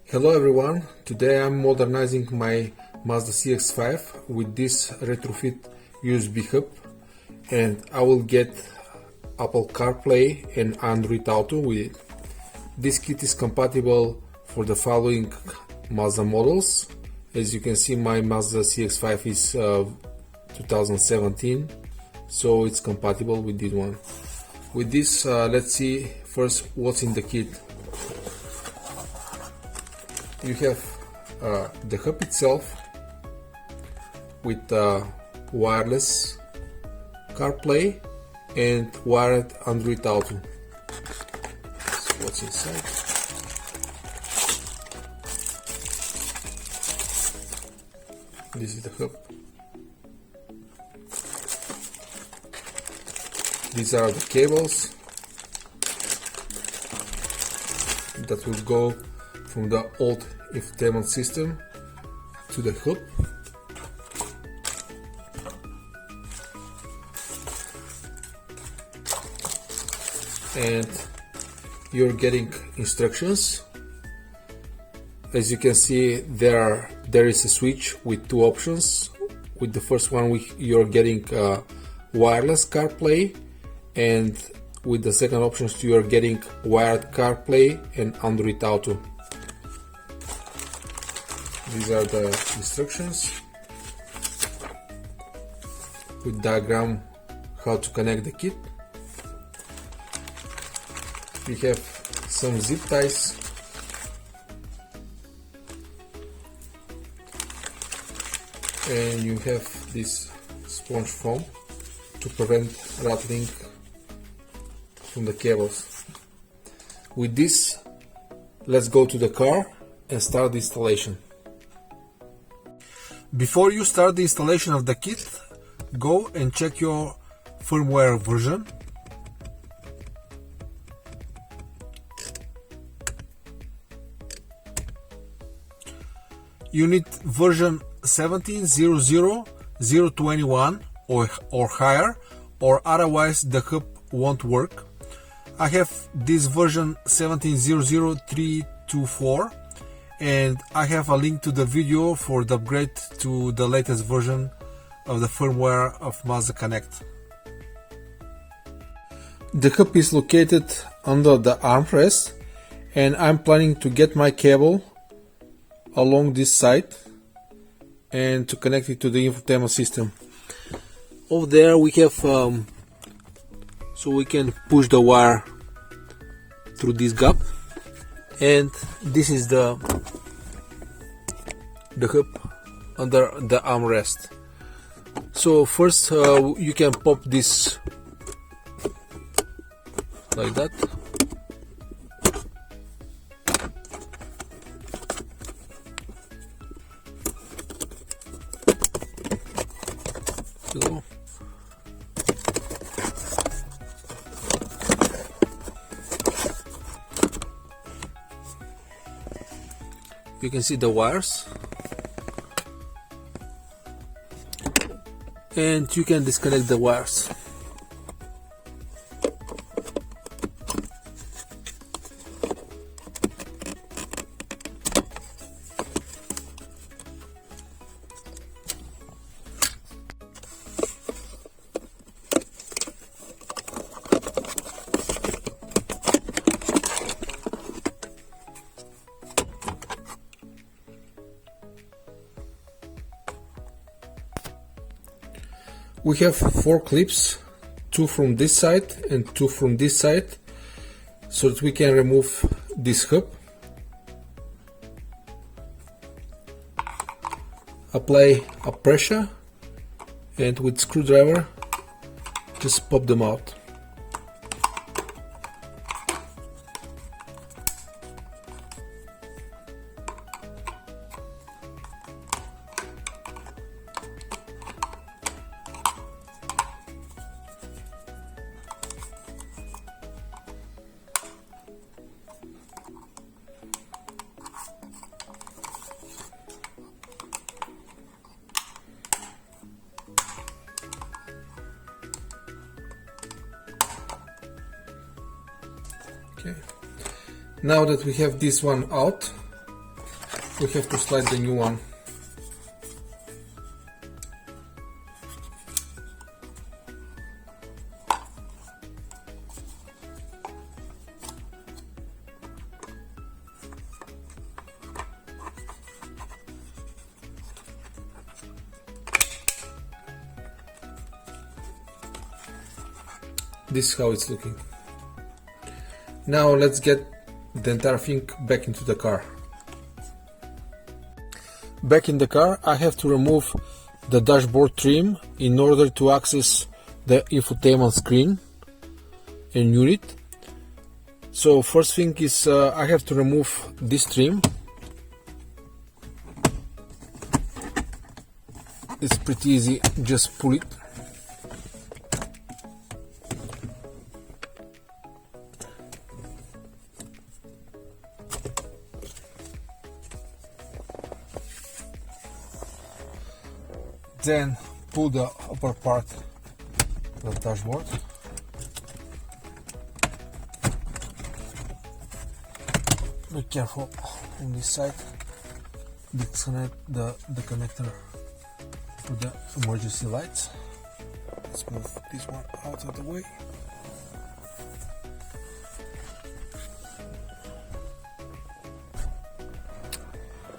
Hello everyone, today I'm modernizing my Mazda CX-5 with this retrofit USB hub, and I will get Apple CarPlay and Android Auto with it. This kit is compatible for the following Mazda models. As you can see, my Mazda CX-5 is 2017, so it's compatible with this one. With this, let's see first what's in the kit. You have the hub itself with wireless CarPlay and wired Android Auto. That's what's inside. This is the hub. These are the cables that will go from the old infotainment system to the hub. And you're getting instructions. As you can see, there is a switch with two options. With the first one, you're getting wireless CarPlay, and with the second option, you are getting wired CarPlay and Android Auto. These are the instructions with diagram how to connect the kit. We have some zip ties, and you have this sponge foam to prevent rattling from the cables. With this, let's go to the car and start the installation. Before you start the installation of the kit, go and check your firmware version. You need version 17.0.0.021 or higher, or otherwise the hub won't work. I have this version 17.0.0.324, and I have a link to the video for the upgrade to the latest version of the firmware of Mazda Connect. The hub is located under the armrest, and I'm planning to get my cable along this side and to connect it to the infotainment system. Over there we have so we can push the wire through this gap, and this is the hub under the armrest. So first you can pop this like that. So you can see the wires, and you can disconnect the wires. We have 4 clips, 2 from this side and 2 from this side, so that we can remove this hub. Apply a pressure, and with screwdriver just pop them out. Okay. Now that we have this one out, we have to slide the new one. This is how it's looking. Now let's get the entire thing back into the car. Back in the car, I have to remove the dashboard trim in order to access the infotainment screen and unit. So first thing is I have to remove this trim. It's pretty easy, just pull it. Then pull the upper part of the dashboard. Be careful on this side. Disconnect the connector to the emergency lights. Let's move this one out of the way.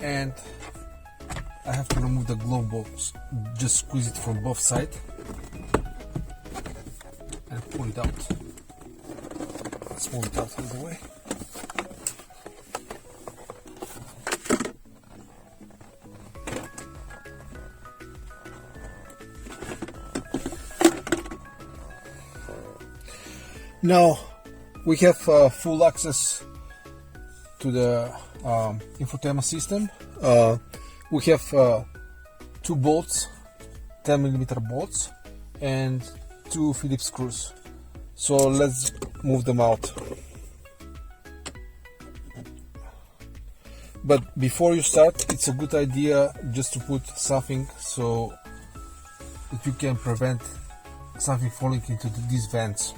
And I have to remove the glove box. Just squeeze it from both sides and pull it out. Let's move it out of the way. Now we have full access to the infotainment system. We have 2 bolts, 10mm bolts, and 2 Phillips screws. So let's move them out. But before you start, it's a good idea just to put something so that you can prevent something falling into these vents.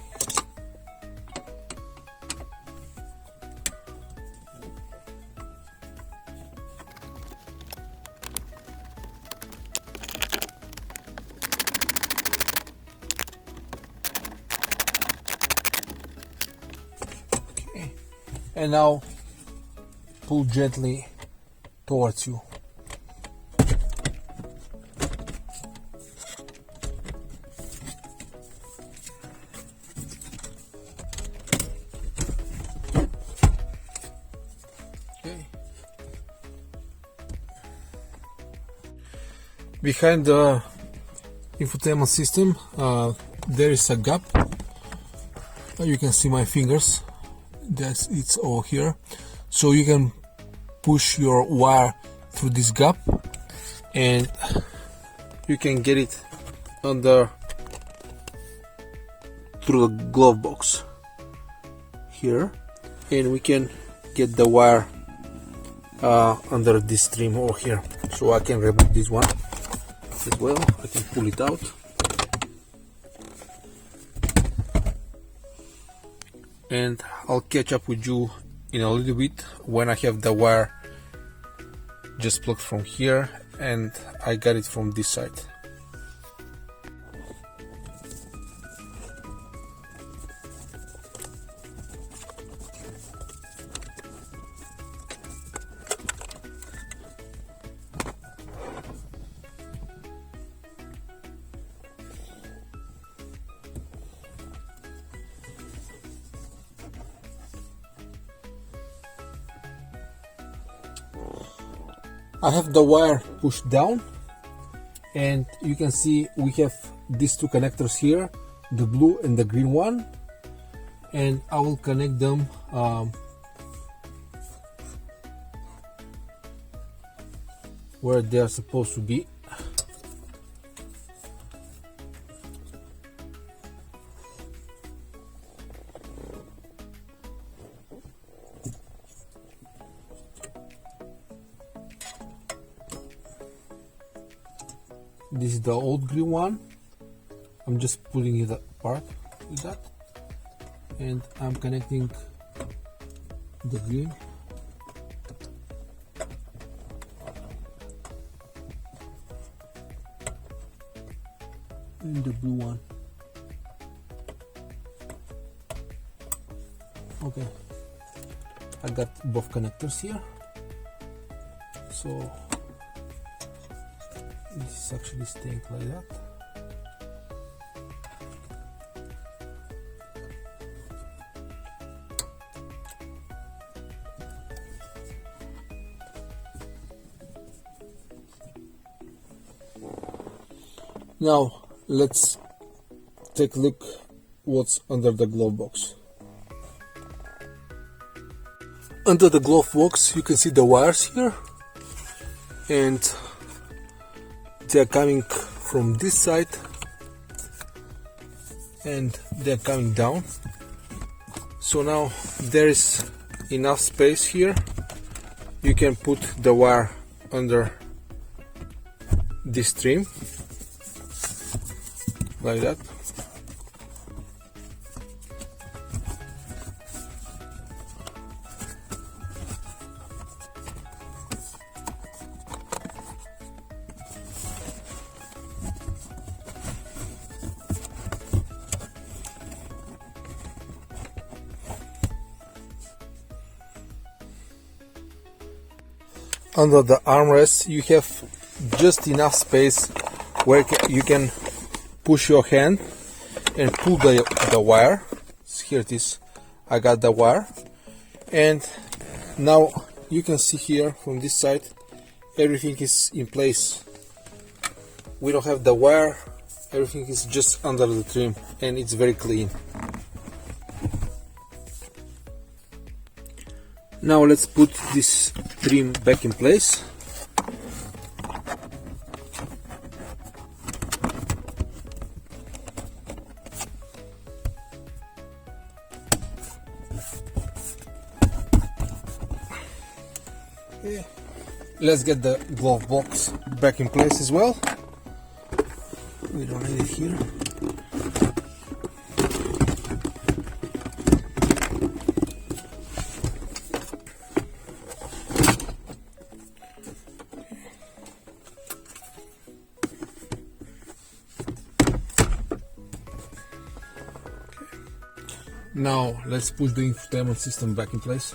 And now pull gently towards you. Okay. Behind the infotainment system, there is a gap. You can see my fingers. It's all here, so you can push your wire through this gap and you can get it under through the glove box here, and we can get the wire under this trim over here. So I can remove this one as well. I can pull it out. And I'll catch up with you in a little bit when I have the wire just plugged from here and I got it from this side. I have the wire pushed down, and you can see we have these 2 connectors here, the blue and the green one, and I will connect them where they are supposed to be. This is the old green one. I'm just pulling it apart with that, and I'm connecting the green and the blue one. Okay, I got both connectors here, so this is actually staying like that. Now let's take a look what's under the glove box. Under the glove box you can see the wires here, and they're coming from this side and they're coming down. So now there is enough space here. You can put the wire under this trim like that. Under the armrest you have just enough space where you can push your hand and pull the wire. So here it is, I got the wire, and now you can see here from this side everything is in place. We don't have the wire, everything is just under the trim and it's very clean. Now let's put this trim back in place. Okay. Let's get the glove box back in place as well. We don't need it here. Now let's push the infotainment system back in place.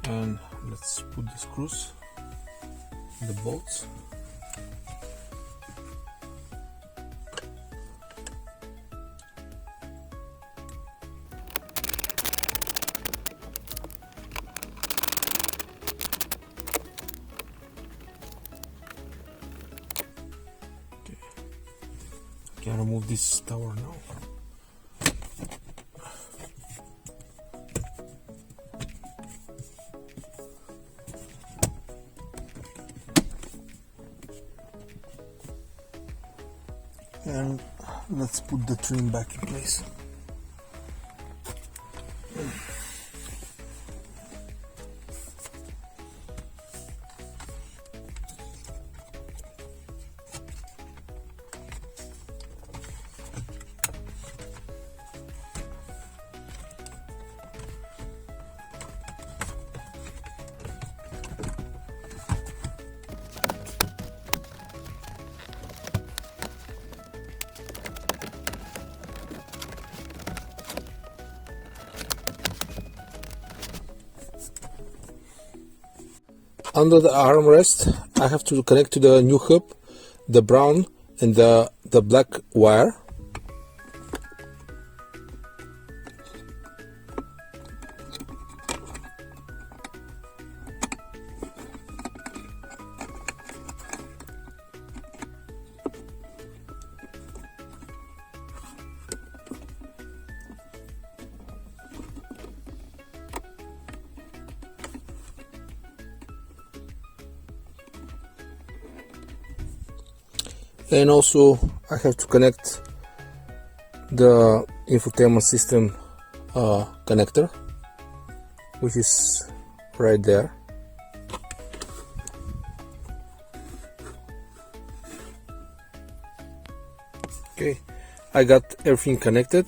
And let's put the screws in the bolts. Okay. I can remove this tower now. And let's put the trim back in place. Under the armrest, I have to connect to the new hub, the brown and the black wire. And also I have to connect the infotainment system connector, which is right there. Okay, I got everything connected,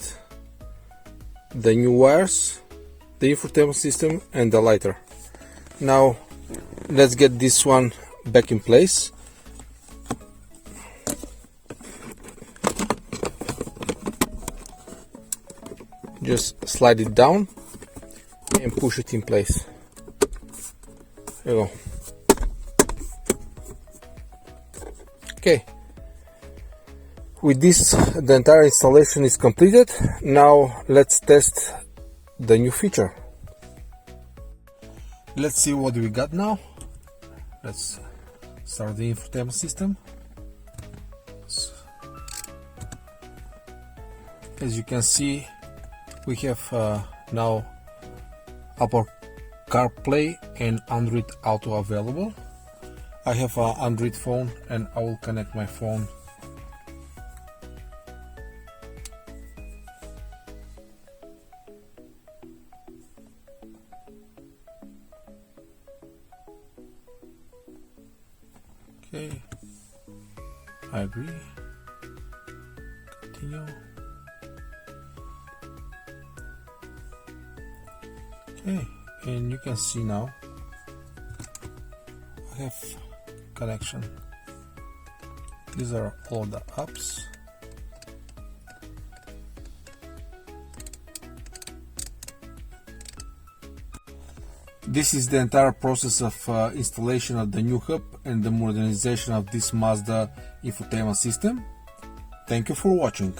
the new wires, the infotainment system and the lighter. Now let's get this one back in place. Just slide it down and push it in place. There you go. Okay, with this the entire installation is completed. Now let's test the new feature. Let's see what we got now. Let's start the infotainment system. As you can see, we have now Apple CarPlay and Android Auto available. I have an Android phone and I will connect my phone. Okay, I agree. Continue. Okay, and you can see now I have connection. These are all the apps. This is the entire process of installation of the new hub and the modernization of this Mazda infotainment system. Thank you for watching.